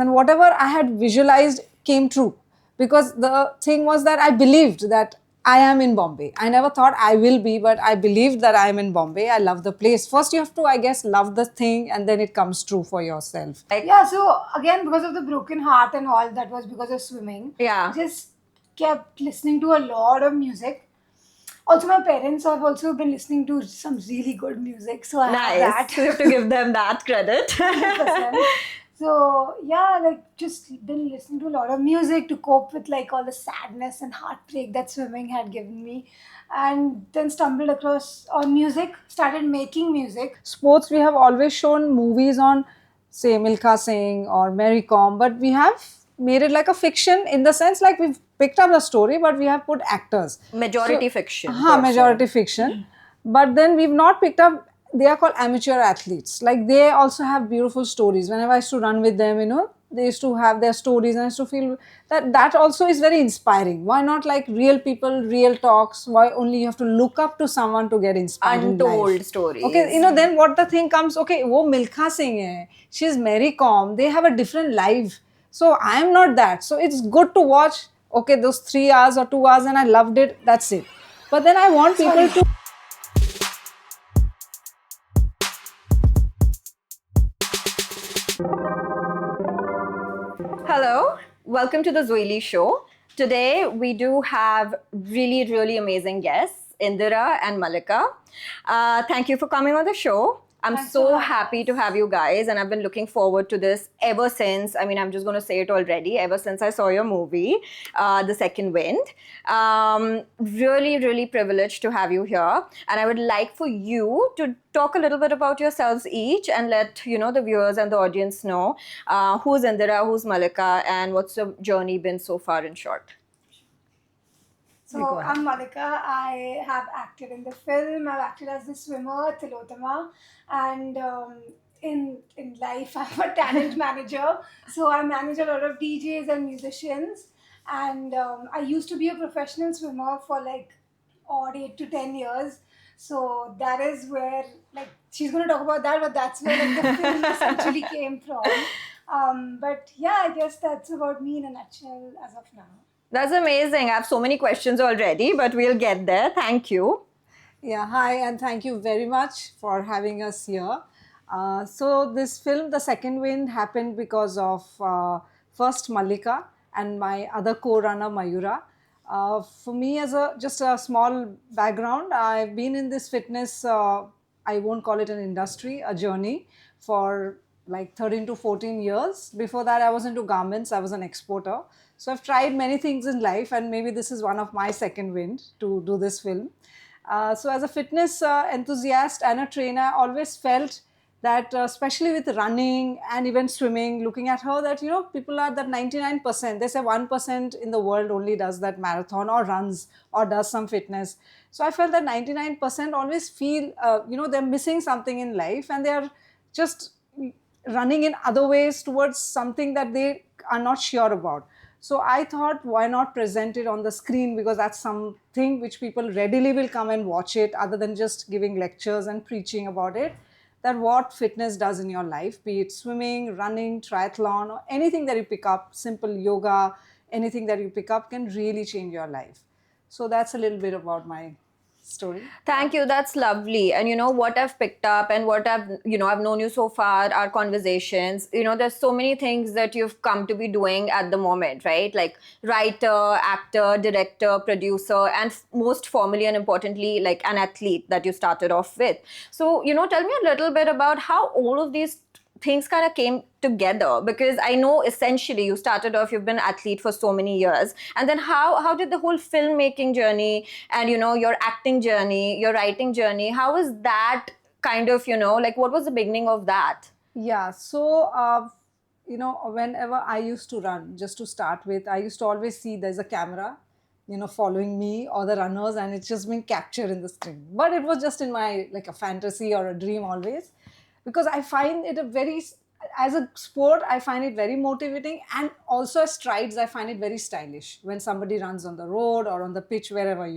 and whatever I had visualized came true, because the thing was that I believed that I am in Bombay. I never thought I will be, but I believed that I am in Bombay. I love the place. First, you have to, I guess, love the thing, and then it comes true for yourself. Yeah, so again, because of the broken heart and all, that was because of swimming. Yeah. Just kept listening to a lot of music. Also, my parents have also been listening to some really good music, so I have Nice. that. We have to give them that credit. 100%. So yeah, like just been listening to a lot of music to cope with like all the sadness and heartbreak that swimming had given me, and then stumbled across on music, started making music. Sports, we have always shown movies on, say, Milkha Singh or Mary Kom, but we have made it like a fiction, in the sense like we've picked up the story, but we have put actors. Majority fiction, हाँ, per se. majority fiction. But then we've not picked up, they are called amateur athletes. Like they also have beautiful stories. Whenever I used to run with them, they used to have their stories, and I used to feel that that also is very inspiring. Why not like real people, real talks? Why only you have to look up to someone to get inspired in Untold life? stories. Okay, then what the thing comes, okay, wo Milkha Singh hai, she's Mary Kom, they have a different life. So I am not that. So it's good to watch, okay, those 3 hours or 2 hours, and I loved it, that's it. But then I want people to. Hello, welcome to the Zoili Show. Today we do have really, really amazing guests, Indira and Malika. Thank you for coming on the show. I'm Thanks so for having happy to have you guys, and I've been looking forward to this ever since. I mean, I'm just going to say it already. Ever since I saw your movie, The Second Wind. Really, really privileged to have you here, and I would like for you to talk a little bit about yourselves each, and let the viewers and the audience know who's Indira, who's Malika, and what's your journey been so far in short. So I'm Malika. I have acted in the film. I've acted as the swimmer Tilotama, and in life I'm a talent manager. So I manage a lot of DJs and musicians. And I used to be a professional swimmer for like odd 8 to 10 years. So that is where like she's going to talk about that, but that's where like the film essentially came from. But yeah, I guess that's about me in a nutshell as of now. That's amazing. I have so many questions already, but we'll get there. Thank you. Yeah, hi, and thank you very much for having us here. So this film, The Second Wind, happened because of first Malika and my other co-runner Mayura. For me, as just a small background, I've been in this fitness. I won't call it an industry, a journey for like 13 to 14 years. Before that, I was into garments. I was an exporter. So I've tried many things in life, and maybe this is one of my second wind to do this film. So as a fitness enthusiast and a trainer, I always felt that, especially with running and even swimming, looking at her, that people are that 99%. They say 1% in the world only does that marathon or runs or does some fitness. So I felt that 99% always feel they're missing something in life, and they are just running in other ways towards something that they are not sure about. So I thought, why not present it on the screen, because that's something which people readily will come and watch it, other than just giving lectures and preaching about it. That what fitness does in your life, be it swimming, running, triathlon, or anything that you pick up, simple yoga, anything that you pick up can really change your life. So that's a little bit about my story. Thank you. That's lovely. And what I've picked up, and what I've known you so far, our conversations, there's so many things that you've come to be doing at the moment, right? Like writer, actor, director, producer, and most formally and importantly, like an athlete that you started off with. So, tell me a little bit about how all of these things kind of came together, because I know essentially you started off, you've been an athlete for so many years, and then how did the whole filmmaking journey and your acting journey, your writing journey, how was that kind of like what was the beginning of that? Yeah, so whenever I used to run, just to start with, I used to always see there's a camera, following me or the runners, and it's just been captured in the screen. But it was just in my like a fantasy or a dream always, because I find it as a sport, I find it very motivating, and also as strides, I find it very stylish when somebody runs on the road or on the pitch, wherever.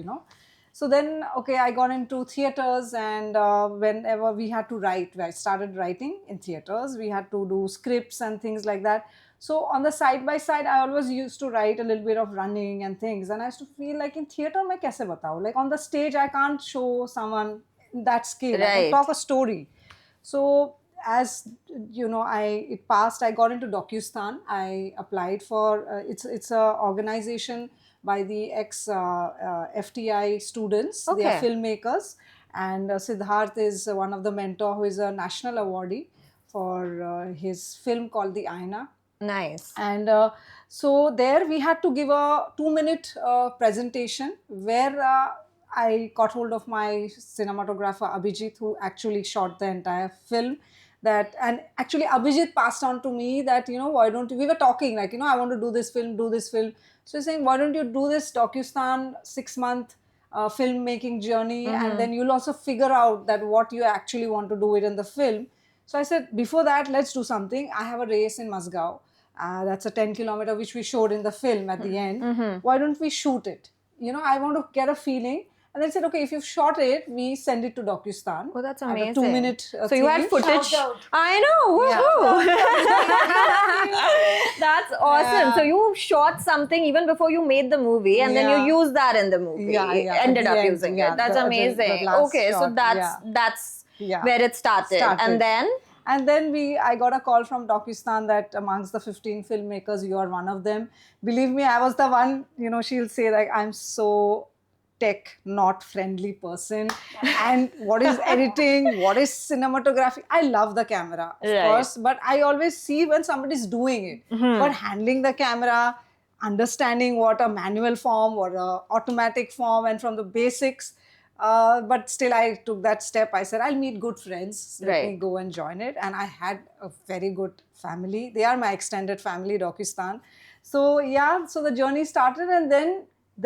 So then, okay, I got into theaters, and whenever we had to write, I started writing in theaters. We had to do scripts and things like that. So on the side by side, I always used to write a little bit of running and things, and I used to feel like in theater, मैं कैसे बताऊँ? Like on the stage, I can't show someone that scale. I can Right. talk a story. So as you know, it passed. I got into DocuStan. I applied for it's a organization by the ex FTI students. They are Okay. filmmakers, and Siddharth is one of the mentor who is a national awardee for his film called The Aina. Nice. And so there we had to give a 2-minute presentation where I got hold of my cinematographer Abhijit, who actually shot the entire film. That, and actually Abhijit passed on to me that, you know, why don't we were talking like, you know, I want to do this film. So he's saying, why don't you do this DocuStan 6-month filmmaking journey, and then you'll also figure out that what you actually want to do it in the film. So I said, before that, let's do something. I have a race in Musgao. That's a 10-kilometer which we showed in the film at the end. Why don't we shoot it? You know, I want to get a feeling. And then said, okay, if you've shot it, we send it to DocuStan. Oh, that's At amazing. a 2-minute So you had footage. Shout out. I know. Woohoo! That's awesome. Yeah. So you shot something even before you made the movie, and then Yeah. you used that in the movie. Yeah, at Ended the up end, using yeah, it. That's the amazing. last Okay, so shot, that's Yeah. where it started. And then And then I got a call from DocuStan that amongst the 15 filmmakers, you are one of them. Believe me, I was the one, you know, she'll say like, I'm so tech not friendly person. And what is editing? What is cinematography? I love the camera, of Right. course, but I always see when somebody's doing it. But handling the camera, understanding what a manual form or a automatic form, and from the basics, but still I took that step. I said, I'll meet good friends. Let me Right. go and join it. And I had a very good family. They are my extended family, DocuStan. So yeah, so the journey started, and then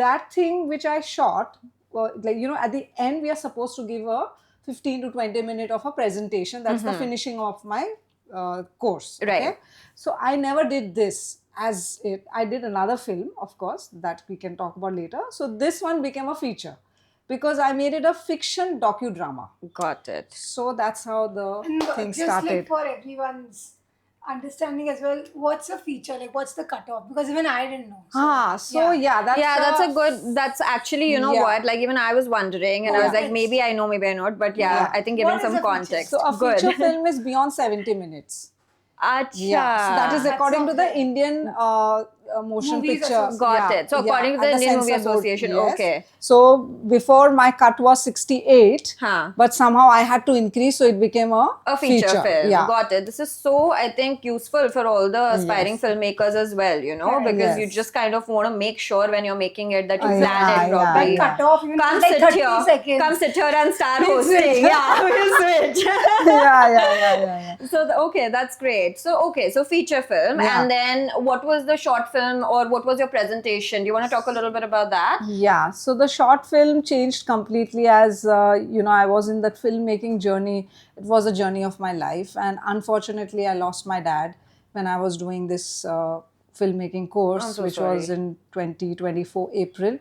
that thing which I shot, like, you know, at the end we are supposed to give a 15 to 20 minute of a presentation. That's the finishing of my course. Right. So I never did this as it. I did another film, of course, that we can talk about later. So this one became a feature because I made it a fiction docudrama. got it. So that's how the And thing just started. like for everyone's understanding as well, what's a feature? Like, what's the cutoff? Because even I didn't know. So, That's That's actually, you know Yeah. what, like even I was wondering, and I was like, maybe I know, maybe I not, but Yeah. I think giving What is some a feature? context. So a Good. feature film is beyond 70 minutes. Acha. Yeah, so that is That's according to the okay. Indian motion Movies picture. Association. Got it. So according to the at Indian Movie Censor Board, Association, yes. okay. So before my cut was 68, Huh. but somehow I had to increase, so it became A feature film. Yeah. Got it. This is so, I think, useful for all the aspiring Yes. filmmakers as well, you know, Correct. because you Yes. just kind of want to make sure when you're making it that you Yeah, plan it yeah, properly. yeah. cut off even Come like sit 30 here. seconds. Come sit here and start We'll hosting. switch. Yeah, we'll switch. yeah. So okay, that's great. So feature film, Yeah. and then what was the short film, or what was your presentation? Do you want to talk a little bit about that? Yeah, so the short film changed completely as, you know, I was in that filmmaking journey. It was a journey of my life. And unfortunately, I lost my dad when I was doing this filmmaking course, I'm so which was sorry. in 2024 April.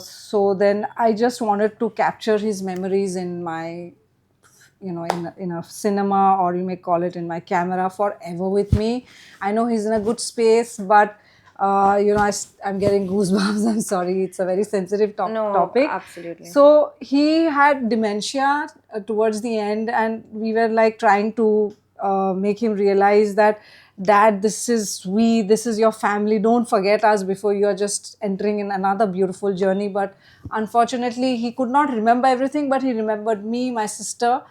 So then I just wanted to capture his memories in my, you know, in a cinema, or you may call it in my camera, forever with me. I know he's in a good space, but you know, I'm getting goosebumps. I'm sorry, it's a very sensitive No, topic. absolutely. So he had dementia towards the end, and we were like trying to make him realize that, Dad, this is your family. Don't forget us before you are just entering in another beautiful journey. But unfortunately, he could not remember everything, but he remembered me, my sister,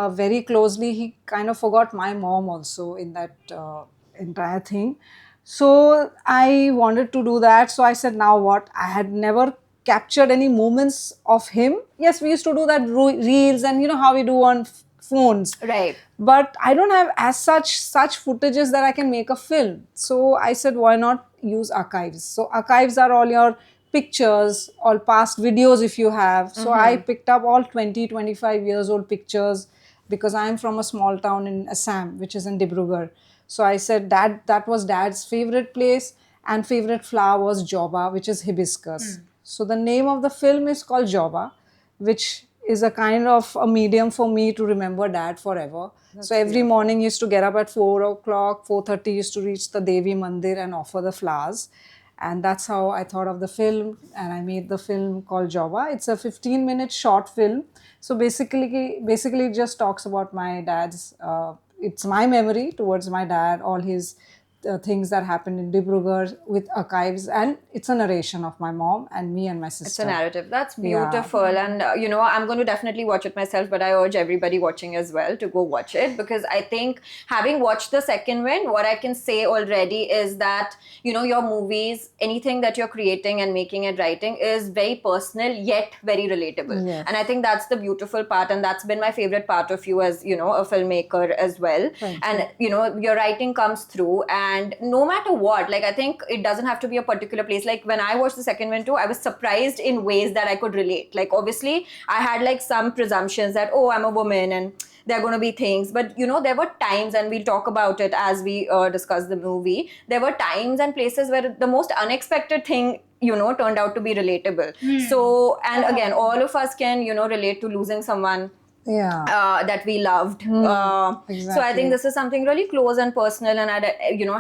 very closely. He kind of forgot my mom also in that entire thing. So I wanted to do that. So I said, now what? I had never captured any moments of him. Yes, we used to do that reels, and you know how we do on phones. Right. But I don't have as such footages that I can make a film. So I said, why not use archives? So archives are all your pictures, all past videos if you have. So I picked up all 20-25 years old pictures, because I'm from a small town in Assam, which is in Dibrugarh. So I said, Dad, that was Dad's favorite place, and favorite flower was joba, which is hibiscus. So the name of the film is called Joba, which is a kind of a medium for me to remember Dad forever. So every morning used to get up at 4 o'clock, 4:30 used to reach the Devi Mandir and offer the flowers. And that's how I thought of the film, and I made the film called Java. It's a 15-minute short film. So basically it just talks about my dad's, it's my memory towards my dad, all his things that happened in Dibrugarh with archives, and it's a narration of my mom and me and my sister. It's a narrative. That's Yeah. beautiful. And, I'm going to definitely watch it myself, but I urge everybody watching as well to go watch it, because I think having watched The Second Wind, what I can say already is that, your movies, anything that you're creating and making and writing is very personal, yet very relatable. Yes. And I think that's the beautiful part. And that's been my favorite part of you as, a filmmaker as well. Thank and, your writing comes through. And no matter what, like, I think it doesn't have to be a particular place. Like, when I watched The Second Wind too, I was surprised in ways that I could relate. Like, obviously, I had like some presumptions that, oh, I'm a woman and there are going to be things. But, there were times, and we'll talk about it as we discuss the movie, there were times and places where the most unexpected thing, turned out to be relatable. So, and again, all of us can, relate to losing someone that we loved. So I exactly. think this is something really close and personal, and I'd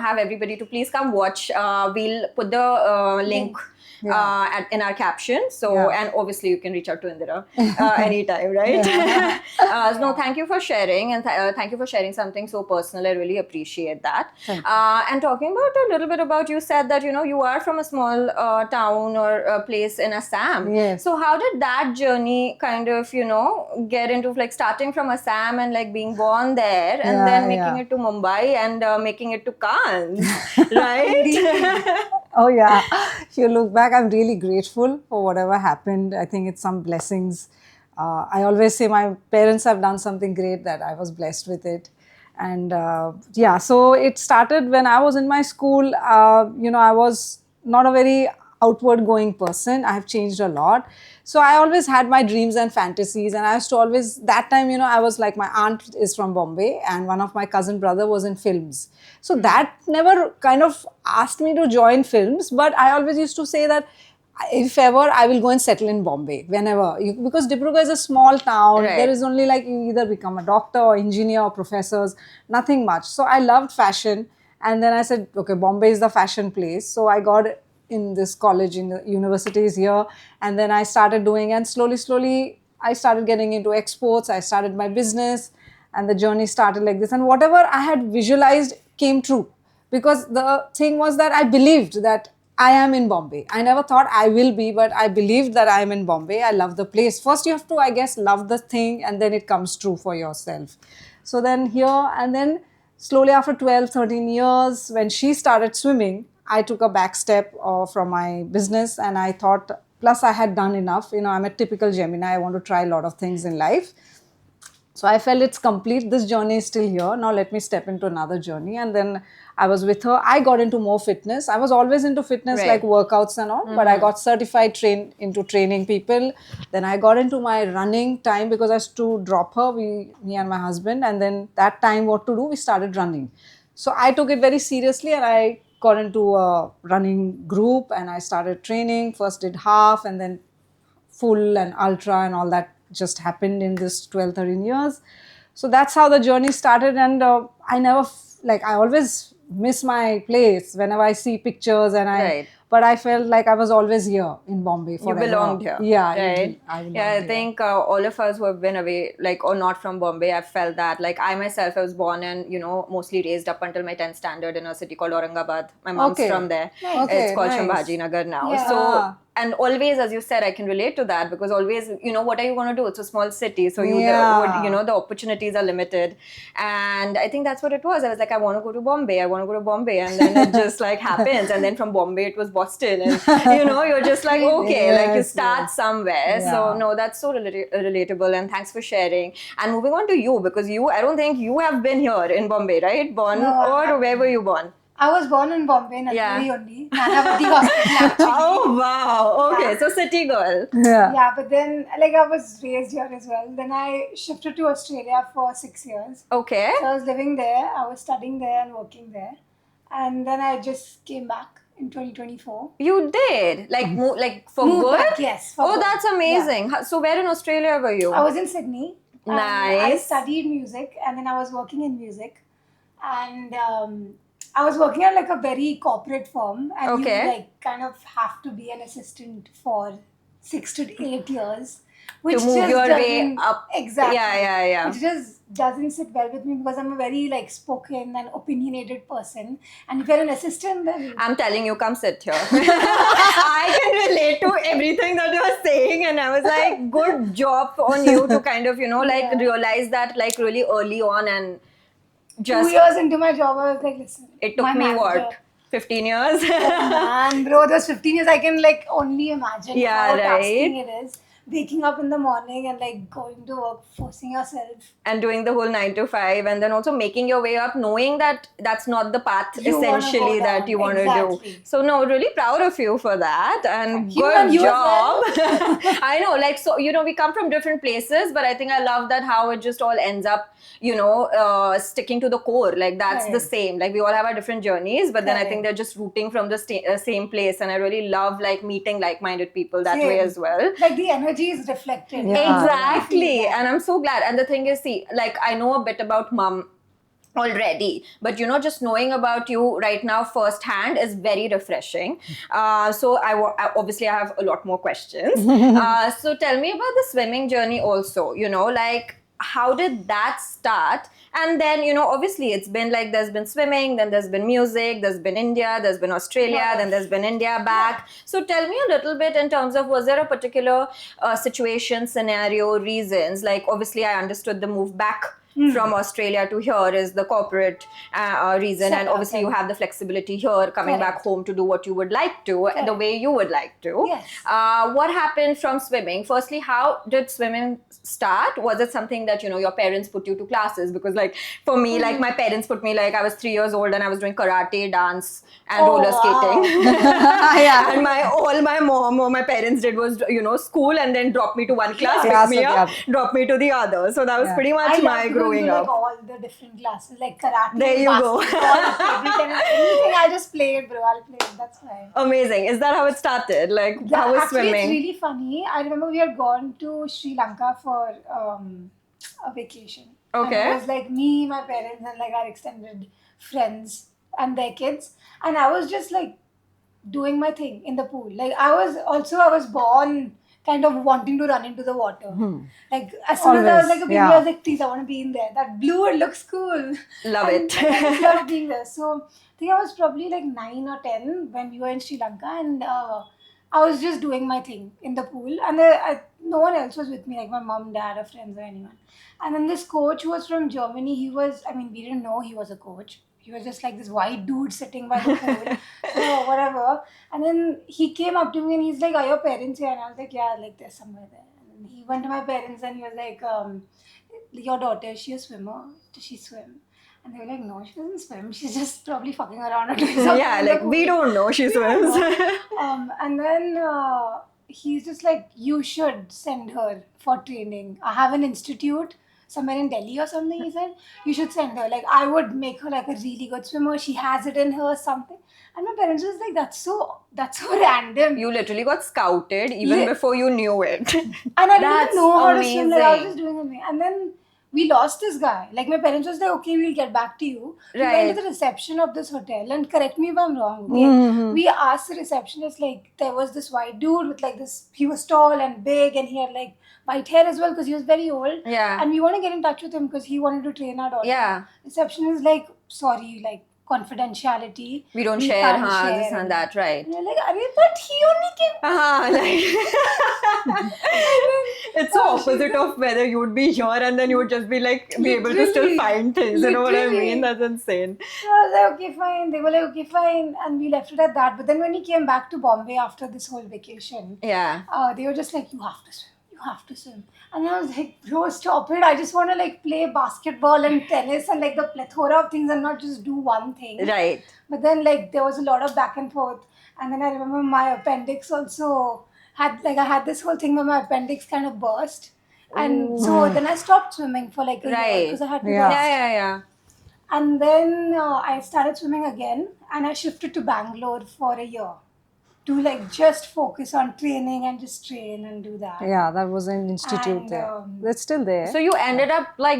have everybody to please come watch. We'll put the link in our caption. So and obviously you can reach out to Indira anytime, right? No, thank you for sharing, and thank you for sharing something so personal. I really appreciate that. And talking about a little bit about, you said that you are from a small town or a place in Assam. Yes. So how did that journey kind of get into, like, starting from Assam and like being born there and then making it to Mumbai and making it to Cannes, right? Oh yeah, if you look back, I'm really grateful for whatever happened. I think it's some blessings. I always say my parents have done something great, that I was blessed with it. And so it started when I was in my school. I was not a very outward going person. I have changed a lot. So I always had my dreams and fantasies, and I used to always, that time, I was like, my aunt is from Bombay and one of my cousin brother was in films. So that never kind of asked me to join films, but I always used to say that if ever, I will go and settle in Bombay whenever, because Dibrugarh is a small town. Right. There is only like, you either become a doctor or engineer or professors, nothing much. So I loved fashion, and then I said, okay, Bombay is the fashion place. So I got in this college, in the universities here, and then I started doing, and slowly I started getting into exports. I started my business, and the journey started like this, and whatever I had visualized came true, because the thing was that I believed that I am in Bombay. I never thought I will be, but I believed that I am in Bombay. I love the place. First you have to, I guess, love the thing, and then it comes true for yourself. So then here, and then slowly after 12, 13 years, when she started swimming, I took a back step from my business, and I thought, plus I had done enough. I'm a typical Gemini. I want to try a lot of things in life. So I felt it's complete. This journey is still here. Now let me step into another journey. And then I was with her. I got into more fitness. I was always into fitness, like workouts and all, but I got certified into training people. Then I got into my running time, because I used to drop her, me and my husband. And then that time, what to do? We started running. So I took it very seriously, and I got into a running group, and I started training. First did half, and then full and ultra, and all that just happened in this 12, 13 years. So that's how the journey started. And I never, I always miss my place whenever I see pictures, and but I felt like I was always here in Bombay forever. You belonged here. Yeah, right. I think all of us who have been away, or not from Bombay, I've felt that. Like, I myself, I was born and, mostly raised up until my 10th standard in a city called Aurangabad. My mom's from there. It's called Shambhaji Nagar now. Yeah. So, and always, as you said, I can relate to that, because always, what are you going to do? It's a small city. So, the opportunities are limited. And I think that's what it was. I was like, I want to go to Bombay. And then it just happens. And then from Bombay, it was Boston. And, you're just like, okay, you start somewhere. Yeah. So, no, that's so relatable. And thanks for sharing. And moving on to you, because I don't think you have been here in Bombay, right? Or where were you born? I was born in Bombay, Nanavati only. Nanavati Hospital, actually. Oh, wow. Okay, so city girl. Yeah, but then, I was raised here as well. Then I shifted to Australia for 6 years. Okay. So I was living there, I was studying there and working there. And then I just came back in 2024. You did? Like, like for Moved good? back, yes. for Oh, good. that's amazing. So where in Australia were you? I was in Sydney. And I Nice. studied music, and then I was working in music. And I was working at like a very corporate firm, and Okay. you like kind of have to be an assistant for 6 to 8 years, which To move just your way doesn't- up. Exactly. Yeah. Which just doesn't sit well with me because I'm a very like spoken and opinionated person. And if you're an assistant, then I'm telling you, come sit here. I can relate to everything that you're saying, and I was like, good job on you to kind of, like Yeah. realize that like really early on, and 2 just years into my job, I was like, listen. it took my me manager- what, 15 years? Man, bro, those 15 years, I can like only imagine Yeah, how right. tasking it is. Waking up in the morning and like going to work, forcing yourself. And doing the whole 9 to 5, and then also making your way up, knowing that that's not the path You wanna essentially go that down. you want to Exactly. do. So no, really proud of you for that, and Thank you, good and you as job. well. I know, like, so we come from different places, but I think I love that how it just all ends up sticking to the core. Like that's the Correct. same. Like we all have our different journeys, but then I think Correct. they're just rooting from the same place, and I really love like meeting like-minded people that way Same. as well. Like the energy is reflected. Yeah. Exactly. Yeah. And I'm so glad. And the thing is, see, like I know a bit about mom already, but just knowing about you right now firsthand is very refreshing. So obviously I have a lot more questions. So tell me about the swimming journey also, like how did that start? And then, obviously it's been like there's been swimming, then there's been music, there's been India, there's been Australia, Yeah. then there's been India back. So tell me a little bit in terms of, was there a particular situation, scenario, reasons? Like obviously I understood the move back from Australia to here is the corporate reason, and Setup, obviously you correct. have the flexibility here, coming back Correct. home to do what you would like to, the Correct. way you would like to. Yes. What happened from swimming? Firstly, how did swimming start? Was it something that your parents put you to classes? Because like for me, like my parents put me, like I was 3 years old and I was doing karate, dance, and Oh, roller wow. skating. Yeah. And all my mom or my parents did was school, and then drop me to one class, Yeah. pick me So, up, yeah. drop me to the other. So that was Yeah. pretty I much love my to growing do, up. like all the different classes, like karate, There you go. basketball, table tennis, anything. I just play it, bro. I'll play it. That's fine. Amazing. Is that how it started? Like how was Actually, swimming? it's really funny. I remember we had gone to Sri Lanka for a vacation. Okay. And it was like me, my parents, and like our extended friends and their kids. And I was just like doing my thing in the pool. Like I was born kind of wanting to run into the water. Like as soon as I was Always, like a baby, yeah. I was like, please, I want to be in there. That blue, it looks cool. Love And it. I just loved being there. So I think I was probably like 9 or 10 when we were in Sri Lanka, and I was just doing my thing in the pool, and no one else was with me, like my mom, dad, or friends, or anyone. And then this coach who was from Germany, we didn't know he was a coach. He was just like this white dude sitting by the pool. So whatever. And then he came up to me and he's like, "Are your parents here?" And I was like, "Yeah, like they're somewhere there." And he went to my parents and he was like, "Your daughter, is she a swimmer? Does she swim?" And they were like, "No, she doesn't swim. She's just probably fucking around or doing something." Yeah, in the like we pool." don't know she We don't swims. know. And then he's just like, "You should send her for training. I have an institute somewhere in Delhi or something." He said, "You should send her. Like I would make her like a really good swimmer. She has it in her, something." And my parents was like, "That's so random." You literally got scouted even before you knew it. And I didn't That's even know how to swim. Like I was amazing. just doing something. And then we lost this guy. Like my parents was like, "Okay, we'll get back to you." We Right. went to the reception of this hotel, and correct me if I'm wrong. Okay? We asked the receptionist, like there was this white dude with like this. He was tall and big, and he had like white hair as well because he was very old. Yeah. And we want to get in touch with him because he wanted to train our daughter. Yeah. Receptionist is like, "Sorry, like confidentiality. We don't We share, can't this share." and that, right? And you're like, "Arey, but he only came." Like it's so opposite of whether you would be here and then you would just be like be able to still Literally. find things. You know what I Literally. mean? That's insane. So I was like, "Okay, fine." They were like, "Okay, fine." And we left it at that. But then when he came back to Bombay after this whole vacation, Yeah. they were just like, "You have to swim. You have to swim." And I was like, "Bro, stop it. I just want to like play basketball and tennis and like the plethora of things and not just do one thing." Right. But then like there was a lot of back and forth. And then I remember my appendix also I had this whole thing where my appendix kind of burst. And so then I stopped swimming for like a year Right. because I had to Yeah. rest. Yeah. And then I started swimming again, and I shifted to Bangalore for a year to like just focus on training and just train and do that. Yeah, that was an institute And, there. It's still there. So you ended up like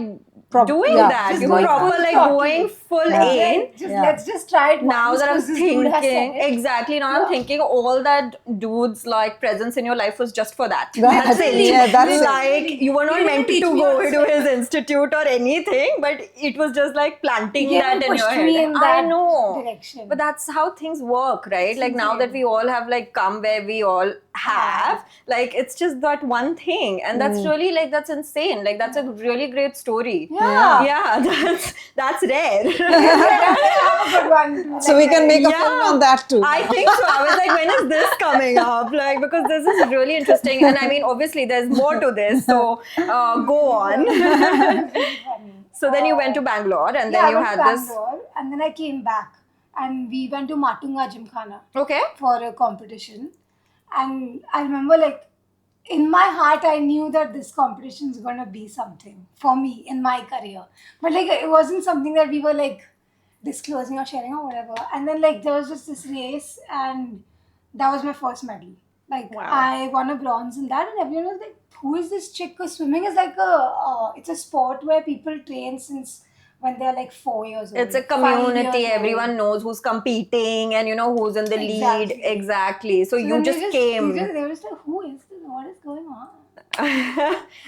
doing yeah, that. just You were going proper full like throttle. going full Yeah. in. Like, just Yeah. let's just try it Now once, that I'm 'cause this dude has said thinking, it. exactly, now I'm Yeah. thinking all that dude's like presence in your life was just for that. That's it. Yeah, that's it. Like you were not He didn't meant teach to me go how to into swim. his institute or anything, but it was just like planting He that in your pushed head. me in I that know. direction. But that's how things work, right? It's like now that insane. we all have like come where we all have, like it's just that one thing. And that's really like that's insane. Like that's a really great story. Yeah. Yeah, that's rare. Have a good one. too, So like we can that. make a film on that too. I think so. I was like, when is this coming up? Like, because this is really interesting. And I mean, obviously, there's more to this. So go on. Really funny. So then you went to Bangalore and Yeah, then you I went had to this. Bangalore, and then I came back, and we went to Matunga Gymkhana Okay. for a competition. And I remember, like, in my heart, I knew that this competition is gonna be something for me in my career. But like, it wasn't something that we were like disclosing or sharing or whatever. And then like there was just this race, and that was my first medal. Like Wow. I won a bronze in that, and everyone was like, "Who is this chick?" Because swimming is like it's a sport where people train since when they're like 4 years old. It's a 5 community. years old. Everyone knows who's competing and you know who's in the lead. Exactly. Exactly. So you then just came they were just like, "Who is this? What is going on?"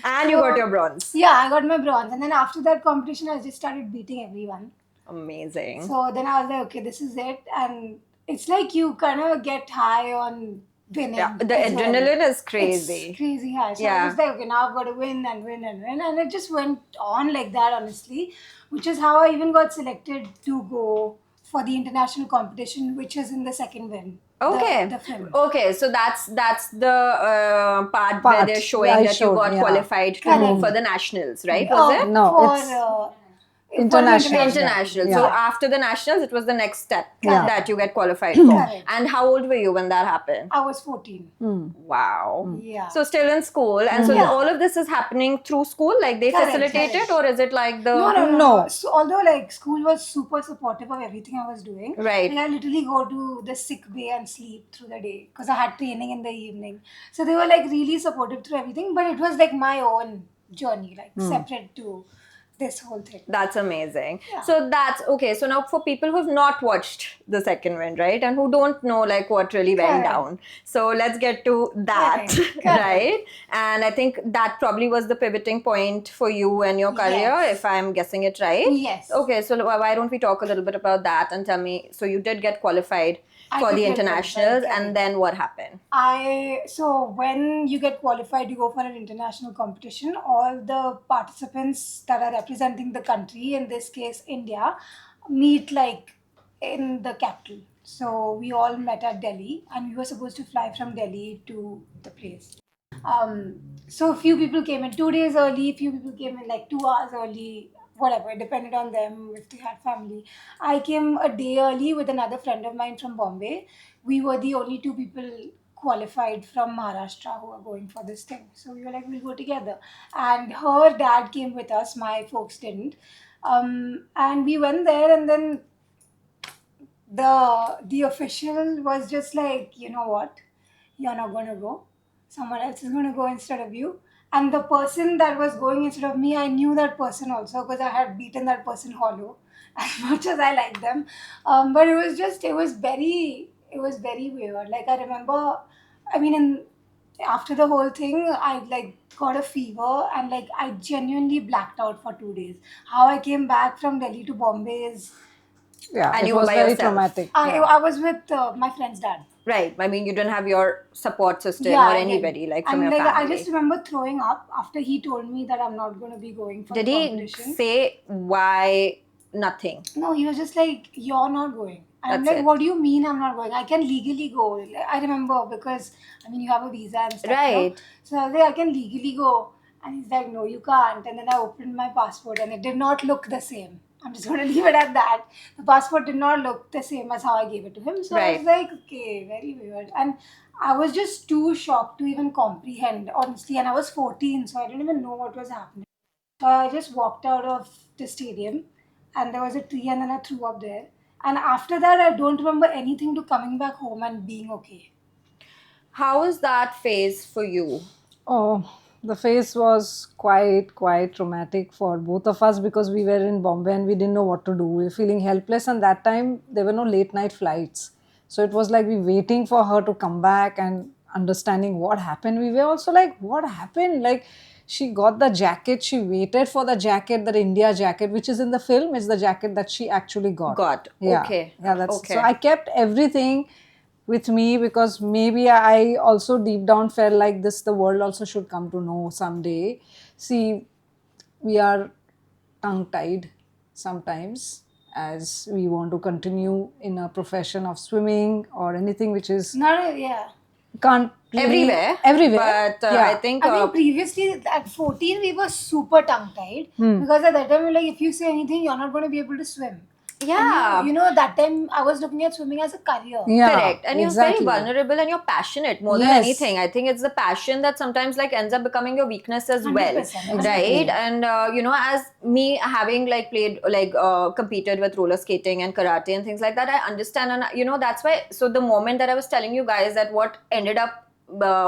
and you got your bronze. Yeah, I got my bronze, and then after that competition, I just started beating everyone. Amazing. So then I was like, okay, this is it. And it's like you kind of get high on winning. Yeah, the as well. adrenaline is crazy. It's crazy high. So Yeah. I was like, okay, now I've got to win and win and win. And it just went on like that, honestly, which is how I even got selected to go for the international competition, which is in the second win. Okay. The film. Okay, so that's the part where Part. they're showing I that showed, you got yeah. qualified to go for the nationals, right? Oh, Was it? No, for, it's for the international. International. Yeah. So after the nationals, it was the next step Yeah. that you get qualified for. Correct. And how old were you when that happened? I was 14. Wow. Yeah. So still in school, and so Yeah. all of this is happening through school. Like they Correct, facilitate correct. it, or is it like the No. So although like school was super supportive of everything I was doing, Right. like I literally go to the sick bay and sleep through the day because I had training in the evening. So they were like really supportive through everything, but it was like my own journey, like separate to this whole thing. That's amazing. Yeah. So that's okay. So now for people who've not watched the second wind, right, and who don't know like what really went Correct. down. So let's get to that, Correct. right? And I think that probably was the pivoting point for you and your career, Yes. if I'm guessing it right. Yes. Okay, so why don't we talk a little bit about that and tell me? So you did get qualified I for did the get internationals, qualified, and then what happened? So when you get qualified, you go for an international competition. All the participants that are representing the country, in this case India, meet like in the capital. So we all met at Delhi, and we were supposed to fly from Delhi to the place. So a few people came in 2 days early, few people came in like 2 hours early, whatever, it depended on them if they had family. I came a day early with another friend of mine from Bombay. We were the only two people qualified from Maharashtra who are going for this thing. So we were like, we'll go together. And her dad came with us, my folks didn't. And we went there, and then the official was just like, you know what, you're not going to go, someone else is going to go instead of you. And the person that was going instead of me, I knew that person also because I had beaten that person hollow as much as I liked them. But it was very weird. Like I remember, I mean, after the whole thing, I like got a fever, and like I genuinely blacked out for 2 days. How I came back from Delhi to Bombay is Yeah, And it you were was by very yourself. traumatic. I was with my friend's dad. Right. I mean, you didn't have your support system or I did. anybody like from And your like family. I just remember throwing up after he told me that I'm not going to be going for Did the he competition. say why? Nothing. No, he was just like, "You're not going." And I'm That's like, it. "What do you mean I'm not going? I can legally go." I remember because I mean you have a visa and stuff. Right. No? So I was like, "I can legally go," and he's like, "No, you can't." And then I opened my passport, and it did not look the same. I'm just going to leave it at that. The passport did not look the same as how I gave it to him. So I Right. was like, okay, very weird. And I was just too shocked to even comprehend, honestly. And I was 14, so I didn't even know what was happening. So I just walked out of the stadium, and there was a tree, and then I threw up there. And after that, I don't remember anything to coming back home and being okay. How was that phase for you? Oh, the phase was quite traumatic for both of us because we were in Bombay and we didn't know what to do. We were feeling helpless, and that time there were no late night flights. So it was like we waiting for her to come back and understanding what happened. We were also like, what happened? Like she got the jacket, she waited for the jacket, the India jacket, which is in the film, is the jacket that she actually got. Got. Yeah. Okay. Yeah, that's Okay. so I kept everything with me because maybe I also deep down felt like this the world also should come to know someday. See, we are tongue tied sometimes as we want to continue in a profession of swimming or anything which is Not, yeah. can't really- Everywhere. But Yeah. I think. I think previously at 14 we were super tongue tied because at that time we were like, if you say anything, you're not going to be able to swim. yeah. And you know, that time I was looking at swimming as a career. Yeah, Correct. And exactly. you're very vulnerable and you're passionate more than Yes. anything. I think it's the passion that sometimes like ends up becoming your weakness as well. 100%. Right. And, you know, as me having like played, like competed with roller skating and karate and things like that, I understand. And, you know, that's why. So the moment that I was telling you guys that what ended up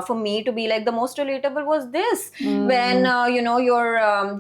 for me to be like the most relatable was this when you know your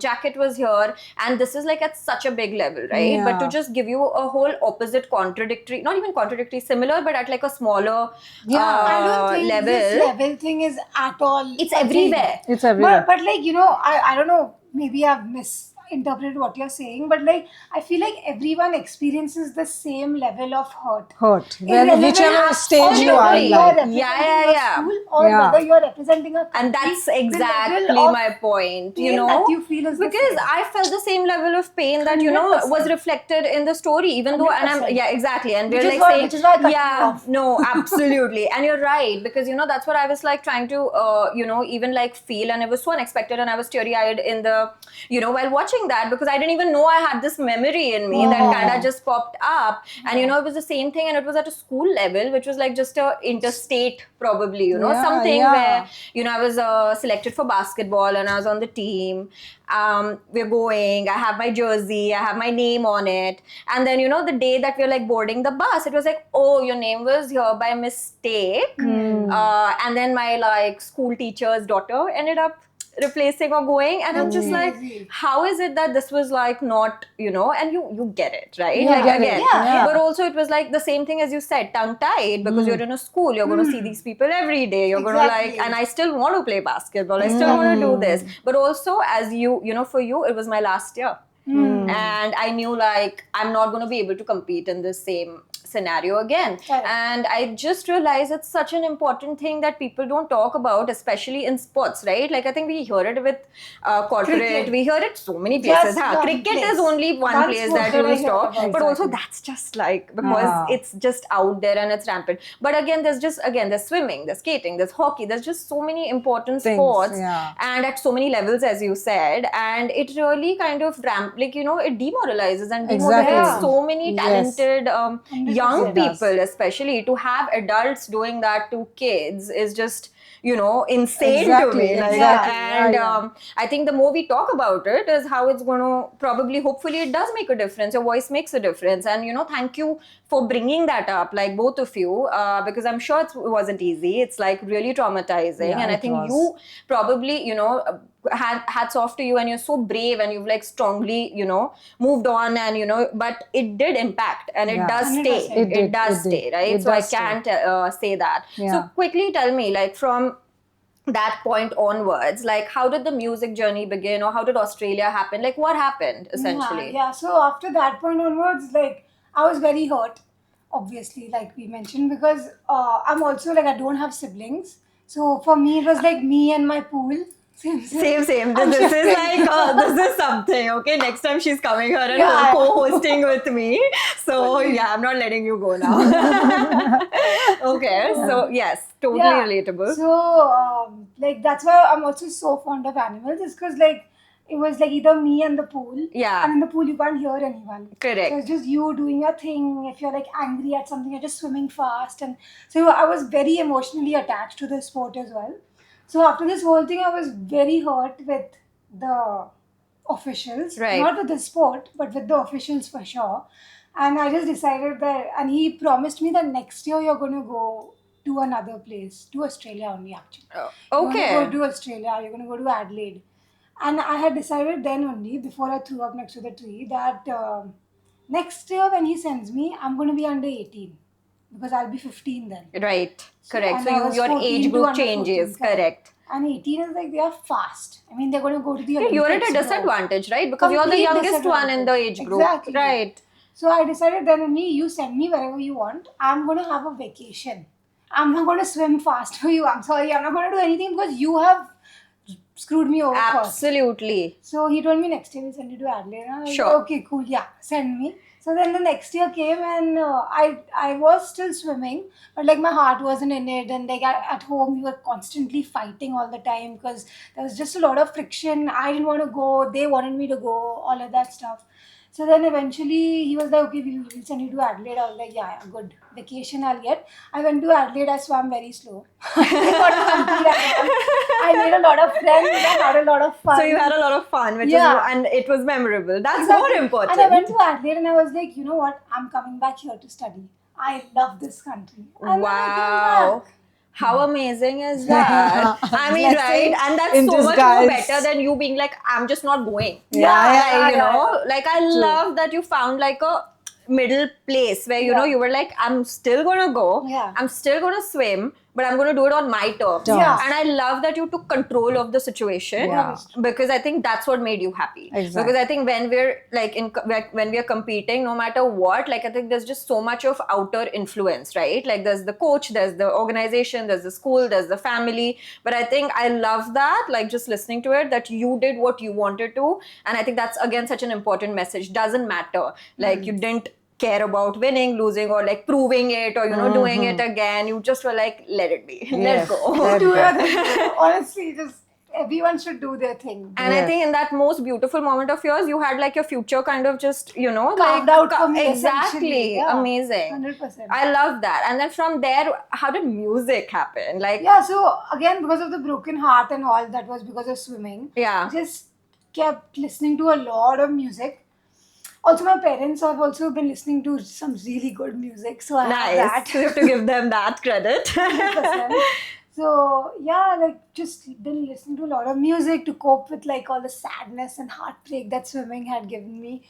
jacket was here and this is like at such a big level, right? But to Yeah. just give you a whole opposite contradictory, not even contradictory, similar, but at like a smaller I don't think level, this level thing is at all. it's a thing. everywhere. It's everywhere. But like, you know, I don't know, maybe I've misinterpreted what you're saying, but like I feel like everyone experiences the same level of hurt. Hurt. Well, Irrelevant whichever of stage you are whether in you are life. representing Yeah, your yeah. school or Yeah. whether you're representing a country, And that's the level exactly of my point, you pain know, that you feel is the because same. I felt the same level of pain that, you know, 100%. was reflected in the story, even though, and I'm, 100%. yeah, exactly. And Which we're is like why- saying, which is why I cut you yeah, off. no, absolutely. And you're right, because, you know, that's what I was like trying to, you know, even like feel, and it was so unexpected, and I was teary eyed in the, you know, while watching that, because I didn't even know I had this memory in me that kind of just popped up. And, you know, it was the same thing, and it was at a school level, which was like just a interstate, probably, you know, Yeah, something yeah. where, you know, I was selected for basketball and I was on the team. We're going, I have my jersey, I have my name on it. And then, you know, the day that we're like boarding the bus, it was like, oh, your name was here by mistake. And then my like school teacher's daughter ended up replacing or going, and I'm just like, crazy. how is it that this was like not, you know, and you get it, right? You like get it, again, yeah. but also it was like the same thing as you said, tongue tied, because you're in a school, you're going to see these people every day, you're going to like, Exactly. and I still want to play basketball, I still want to do this, but also as you know, for you it was my last year. And I knew like I'm not going to be able to compete in the same scenario again. Correct. And I just realized it's such an important thing that people don't talk about, especially in sports, right? Like I think we hear it with corporate, Cricket. we hear it so many places. Just Huh? one Cricket place. is only one One place sport that that I you hear talk, about. but also Exactly. that's just like because Yeah. it's just out there and it's rampant. But again, there's swimming, there's skating, there's hockey, there's just so many important Things, sports, yeah. and at so many levels, as you said, and it really kind of like, you know, it demoralizes and demotivates Exactly. so many Yes. talented young 100%. people, especially to have adults doing that to kids is just, you know, insane Exactly, to me. Like, exactly. and Yeah. I think the more we talk about it is how it's going to probably, hopefully it does make a difference. Your voice makes a difference. And, you know, thank you for bringing that up, like both of you, because I'm sure it wasn't easy. It's like really traumatizing. Yeah, And I it think was. you probably, you know, hats off to you, and you're so brave and you've like strongly, you know, moved on, and you know, but it did impact, and it Yeah. does 100%. stay. It did, does it did. stay, right? It So I does stay. can't say that. Yeah. So quickly tell me, like from that point onwards, like how did the music journey begin, or how did Australia happen? Like what happened essentially? Yeah. So after that point onwards, like I was very hurt, obviously, like we mentioned, because I'm also like I don't have siblings. So for me, it was like me and my pool. Same. I'm This is shifting. like this is something. Okay, next time she's coming here and Yeah. co-hosting with me. So yeah, I'm not letting you go now. Okay, so yes, totally Yeah. relatable. So like that's why I'm also so fond of animals, is because like it was like either me and the pool. Yeah. And in the pool you can't hear anyone. Correct. So it's just you doing your thing. If you're like angry at something, you're just swimming fast. And so I was very emotionally attached to the sport as well. So after this whole thing, I was very hurt with the officials, Right. not with the sport, but with the officials for sure. And I just decided that, and he promised me that next year you're going to go to another place, to Australia only actually. You're going to Okay. go to Australia, you're going to go to Adelaide. And I had decided then only, before I threw up next to the tree, that next year when he sends me, I'm going to be under 18 because I'll be 15 then. Right. Correct. and So I was your 14 age to group under 14, changes. Correct. And 18 is like, they are fast. I mean, they're going to go to the Olympics. You're at a bro. disadvantage, right? Because you're the Complete youngest one in the disadvantage. age group. Exactly. Right. So I decided then only, you send me wherever you want. I'm going to have a vacation. I'm not going to swim fast for you. I'm sorry. I'm not going to do anything because you have screwed me over first. Absolutely. So he told me next year we'll send you to Adelaide. And I was Sure. like, okay, cool. Yeah, send me. So then the next year came and I was still swimming, but like my heart wasn't in it. And like at home, we were constantly fighting all the time because there was just a lot of friction. I didn't want to go. They wanted me to go, all of that stuff. So then eventually he was like, okay, we'll send you to Adelaide. I was like, yeah, good. Vacation I'll get. I went to Adelaide. I swam very slow. I made a lot of friends. I had a lot of fun. So you had a lot of fun, which Yeah. is, and it was memorable. That's Exactly. more important. And I went to Adelaide and I was like, you know what? I'm coming back here to study. I love this country. And then I came Wow. back. How amazing is that? I mean, Blessing right? And that's in so much more disguise. better than you being like, I'm just not going. Yeah, Like, you know, like I love that you found like a middle place where, you know, you were like, I'm still gonna go. Yeah. I'm still gonna swim, but I'm gonna do it on my terms. Yeah. And I love that you took control of the situation Yeah. because I think that's what made you happy. Exactly. Because I think when we're like when we are competing, no matter what, like I think there's just so much of outer influence, right? Like there's the coach, there's the organization, there's the school, there's the family. But I think I love that, like just listening to it, that you did what you wanted to. And I think that's again such an important message. Doesn't matter. Like you didn't care about winning, losing, or like proving it, or you know, doing it again. You just were like, let it be. Yes. Let's go. Let Do go. your thing. Honestly, just everyone should do their thing. And I Yes. think in that most beautiful moment of yours, you had like your future kind of just, you know, Carved like, out for me, exactly. essentially. Yeah. Amazing. 100%. I love that. And then from there, how did music happen? Like, Yeah, so again, because of the broken heart and all, that was because of swimming. Yeah. Just kept listening to a lot of music. Also, my parents have also been listening to some really good music, so I nice. have that. So you have to give them that credit. 100%. So yeah, like just been listening to a lot of music to cope with like all the sadness and heartbreak that swimming had given me,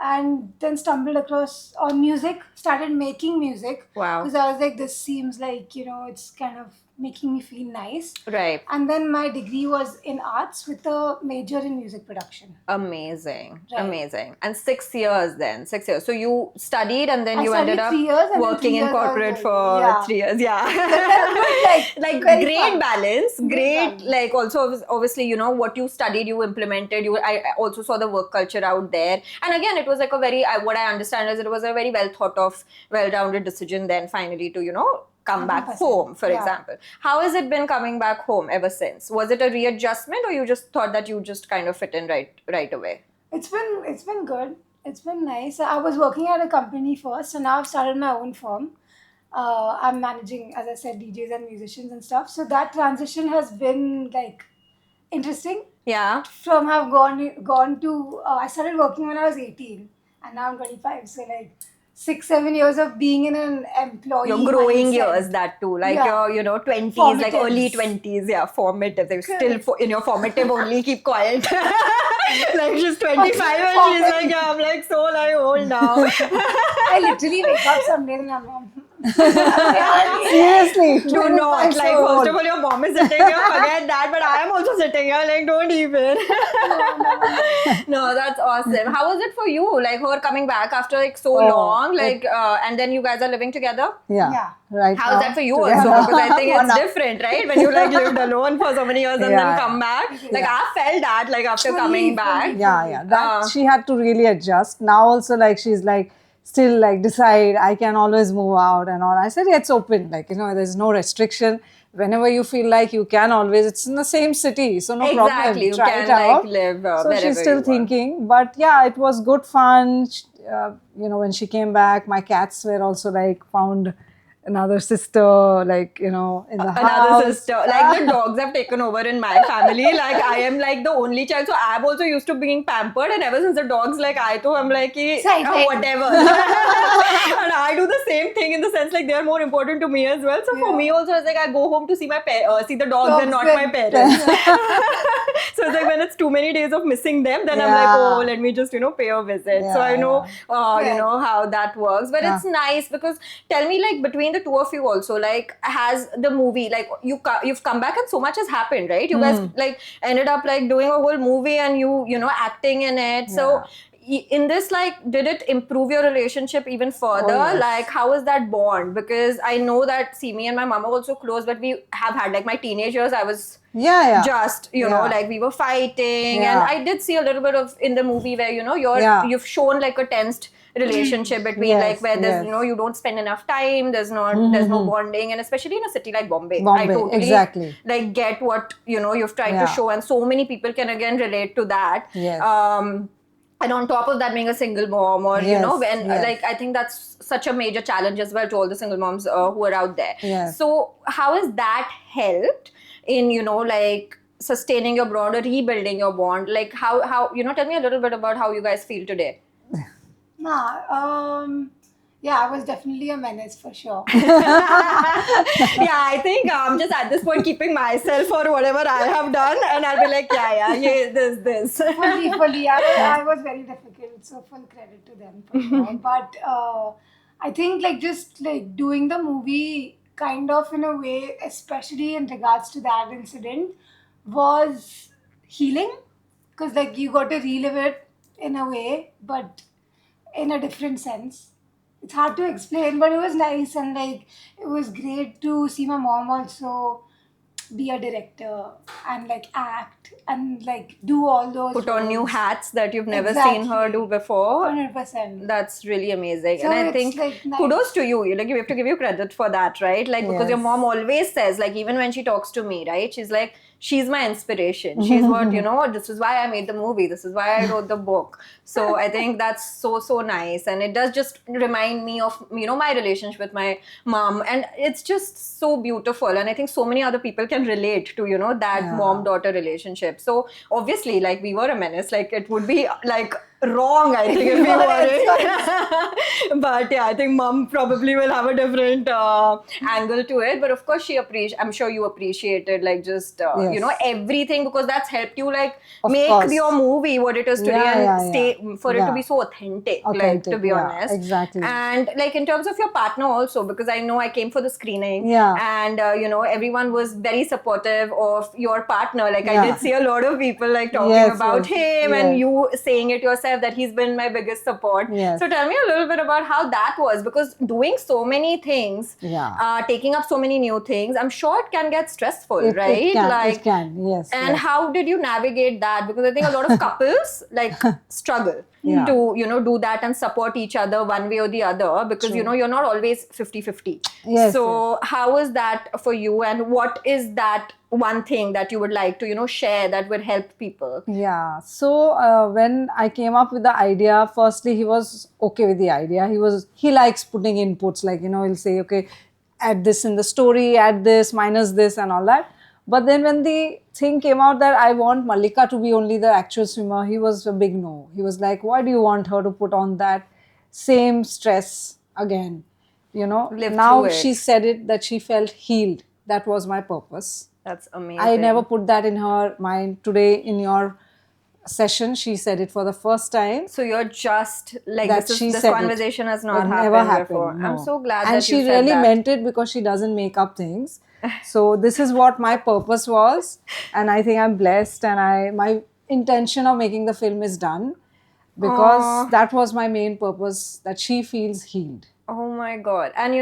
and then stumbled across on music, started making music. Wow. Because I was like, this seems like, you know, it's kind of making me feel nice. Right. And then my degree was in arts with a major in music production. Amazing. Right. Amazing. And 6 years then. 6 years. So you studied and then I you ended studied up 3 years and then working 3 in years I was corporate like, for yeah. 3 years. Yeah. like Like very great fun. balance, great balance. like also obviously, you know, what you studied, you implemented. I also saw the work culture out there, and again it was like a very what I understand is it was a very well thought of, well-rounded decision then finally to, you know, come back 100%. home, for Yeah. example. How has it been coming back home ever since? Was it a readjustment, or you just thought that you just kind of fit in right away? It's been good. It's been nice. I was working at a company first, and now I've started my own firm. I'm managing, as I said, DJs and musicians and stuff. So that transition has been like interesting. Yeah. From have gone to I started working when I was 18, and now I'm 25. So like 6-7 years of being in an employee. Your growing mindset. years, that too, like Yeah. your, you know, 20s, like Formatives. early 20s, yeah, formative. They're still Correct. in your formative only, keep quiet. Like she's 25 and she's like, yeah, I'm like so like old now. I literally wake up some days and I'm Seriously. Do not, 25 like, so first old. of all, your mom is sitting here, forget that, but I am also sitting here, like, don't even. No, that's awesome. How was it for you, like, her coming back after, like, so Oh, long, like, and then you guys are living together? Yeah. Yeah. Right. How's now, that for you together. also? Because I think Oh, it's no. different, right? When you like lived alone for so many years and Yeah, then come back. Like Yeah. I felt that like after Fully, coming back. fully. Yeah. That Uh, she had to really adjust. Now also, like, she's like still like decide I can always move out and all. I said it's open, like, you know, there's no restriction. Whenever you feel like you can always, it's in the same city, so no problem. Exactly, you Try can it like out. live So wherever she's still you want. thinking, but yeah, it was good fun. You know, when she came back, my cats were also like found another sister, like, in the Another house. sister. Like the dogs have taken over in my family. Like I am like the only child, so I'm also used to being pampered. And ever since the dogs, like I too, I'm like whatever. And I do the same thing in the sense like they are more important to me as well. So for me also, it's like I go home to see see the dogs and not my parents. So it's like when it's too many days of missing them, then I'm like, oh, let me just pay a visit. So I know how that works. But it's nice because tell me, like, between the two of you also, like, has the movie, like, you've come back and so much has happened, right? You guys like ended up like doing a whole movie and acting in it. So in this, like, did it improve your relationship even further? Yes. Like, how is that bond? Because I know that, see, me and my mom are also close, but we have had, like, my teenage years, I was just like we were fighting, and I did see a little bit of in the movie where you've shown like a tensed relationship between like where there's you don't spend enough time, there's no bonding, and especially in a city like Bombay, I totally exactly like get what you've tried to show, and so many people can again relate to that. And on top of that, being a single mom, or like, I think that's such a major challenge as well to all the single moms who are out there. So how has that helped in like sustaining your bond or rebuilding your bond? Like how tell me a little bit about how you guys feel today. Yeah, I was definitely a menace for sure. I think I'm just at this point keeping myself for whatever I have done, and I'll be like, this. Fully. I was very difficult, so full credit to them for sure. But I think like just like doing the movie kind of in a way, especially in regards to that incident, was healing, because like you got to relive it in a way, but in a different sense. It's hard to explain, but it was nice, and like it was great to see my mom also be a director and like act and like do all those put on roles. new hats that you've never seen her do before. 100%. That's really amazing. So and I it's, think like, nice. Kudos to you. Like, you have to give you credit for that, right? Like, because your mom always says, like, even when she talks to me, right, she's like, she's my inspiration. She's what, this is why I made the movie. This is why I wrote the book. So I think that's so nice. And it does just remind me of, my relationship with my mom. And it's just so beautiful. And I think so many other people can relate to, that mom-daughter relationship. So obviously, like, we were a menace. Like, it would be, like, wrong, I think, if we were. But yeah, I think mom probably will have a different angle to it. But of course, I'm sure you appreciated, like, just, everything, because that's helped you, like, make your movie what it is today and stay, it to be so authentic, like, to be honest. Exactly. And, like, in terms of your partner also, because I know I came for the screening, and, everyone was very supportive of your partner. Like, I did see a lot of people, like, talking about him, and you saying it yourself that he's been my biggest support. So tell me a little bit about how that was, because doing so many things, taking up so many new things, I'm sure it can get stressful, right? It can, yes. And how did you navigate that? Because I think a lot of couples like struggle to, do that and support each other one way or the other, because, you're not always 50-50. So how is that for you, and what is that one thing that you would like to, share that would help people? Yeah. So when I came up with the idea, firstly, he was okay with the idea. He likes putting inputs, like, he'll say, okay, add this in the story, add this, minus this, and all that. But then when the thing came out that I want Mallika to be only the actual swimmer, he was a big no. He was like, why do you want her to put on that same stress again? Now she said it, that she felt healed. That was my purpose. That's amazing. I never put that in her mind. Today in your session, she said it for the first time. So you're just like, that this conversation has not never happened before. No. I'm so glad and that she you said really that. meant it, because she doesn't make up things. So this is what my purpose was, and I think I'm blessed, and my intention of making the film is done, because that was my main purpose, that she feels healed. Oh my God. And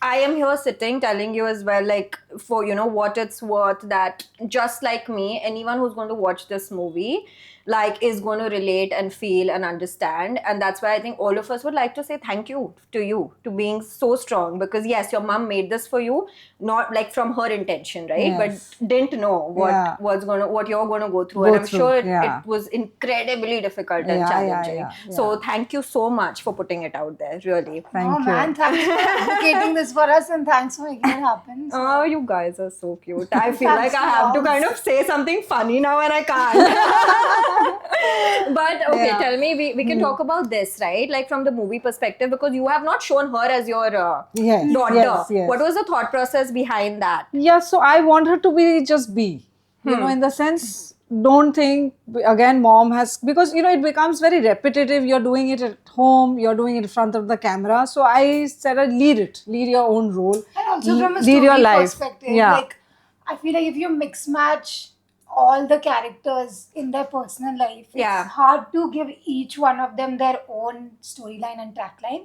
I am here sitting telling you as well, like, for what it's worth, that just like me, anyone who's going to watch this movie like is going to relate and feel and understand. And that's why I think all of us would like to say thank you to you to being so strong, because yes, your mom made this for you, not like from her intention, right? Yes. But didn't know what you're going to go through. And I'm sure it was incredibly difficult and challenging. So thank you so much for putting it out there, really. Thank you. Man, thanks for advocating this for us, and thanks for making it happen. Oh, you guys are so cute. I feel like I have to kind of say something funny now and I can't. But okay, tell me, we can talk about this, right? Like from the movie perspective, because you have not shown her as your daughter. Yes. What was the thought process behind that? Yeah, so I want her to be just be, you know, in the sense, don't think, again, mom has, because, you know, it becomes very repetitive. You're doing it at home, you're doing it in front of the camera. So I said, lead your own role. And also from a lead your story life. perspective, Yeah. like, I feel like if you mix match all the characters in their personal life, it's hard to give each one of them their own storyline and trackline,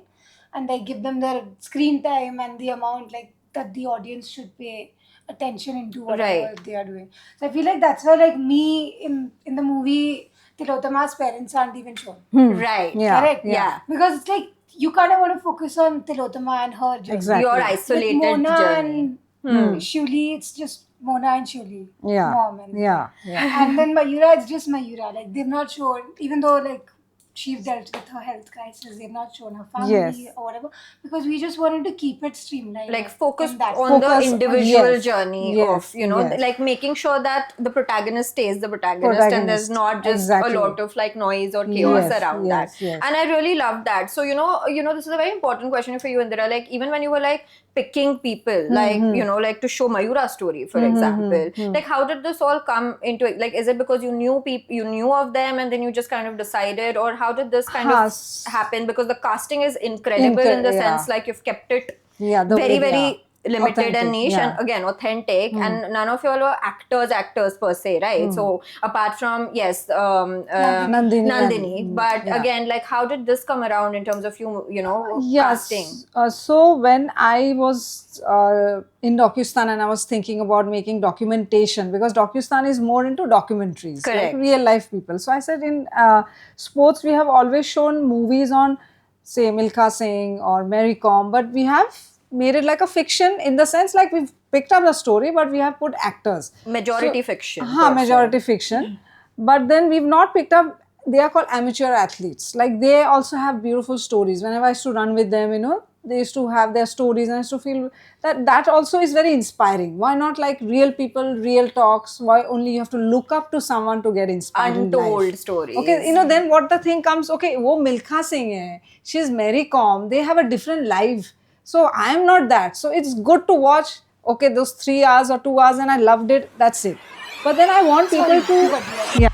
and like give them their screen time and the amount like that the audience should pay attention into whatever they are doing. So I feel like that's why, like, me in the movie, Tilotama's parents aren't even shown. Right. Yeah. Correct? Yeah. Because it's like you kind of want to focus on Tilotama and her journey. Exactly. Your isolated With Mona journey. and Shuli, it's just Mona and Shuli. Yeah. Mom and Yeah. and then Mayura, it's just Mayura. Like, they've not shown, even though like she's dealt with her health crisis, they've not shown her family or whatever, because we just wanted to keep it streamlined. Like focus in that on the Focus on- individual yes, journey yes, of, you know, yes. like making sure that the protagonist stays the protagonist and there's not just Exactly. a lot of like noise or chaos Yes, around yes, that. yes. And I really love that. So, you know, this is a very important question for you, Indira. Like, even when you were like picking people, like, you know, like to show Mayura's story, for example, like how did this all come into it? Like, is it because you knew of them and then you just kind of decided, or how did this kind of happen? Because the casting is incredible in the sense like you've kept it very limited Authentic, and niche and again authentic, and none of you all were actors per se, right? So apart from Nandini, but again, like how did this come around in terms of you know casting? So when I was in Docustan and I was thinking about making documentation, because Docustan is more into documentaries, Correct. like real life people. So I said in sports we have always shown movies on, say, Milkha Singh or Mary Kom, but we have made it like a fiction in the sense like we've picked up the story, but we have put actors. Majority fiction. Majority fiction. But then we've not picked up, they are called amateur athletes. Like they also have beautiful stories. Whenever I used to run with them, you know, they used to have their stories and I used to feel that also is very inspiring. Why not like real people, real talks? Why only you have to look up to someone to get inspired in life? Untold stories. Okay, you know, then what the thing comes, okay, wo Milkha Singh hai, she's Mary Kom, they have a different life. So I am not that. So it's good to watch, okay, those 3 hours or 2 hours and I loved it, that's it. But then I want people to...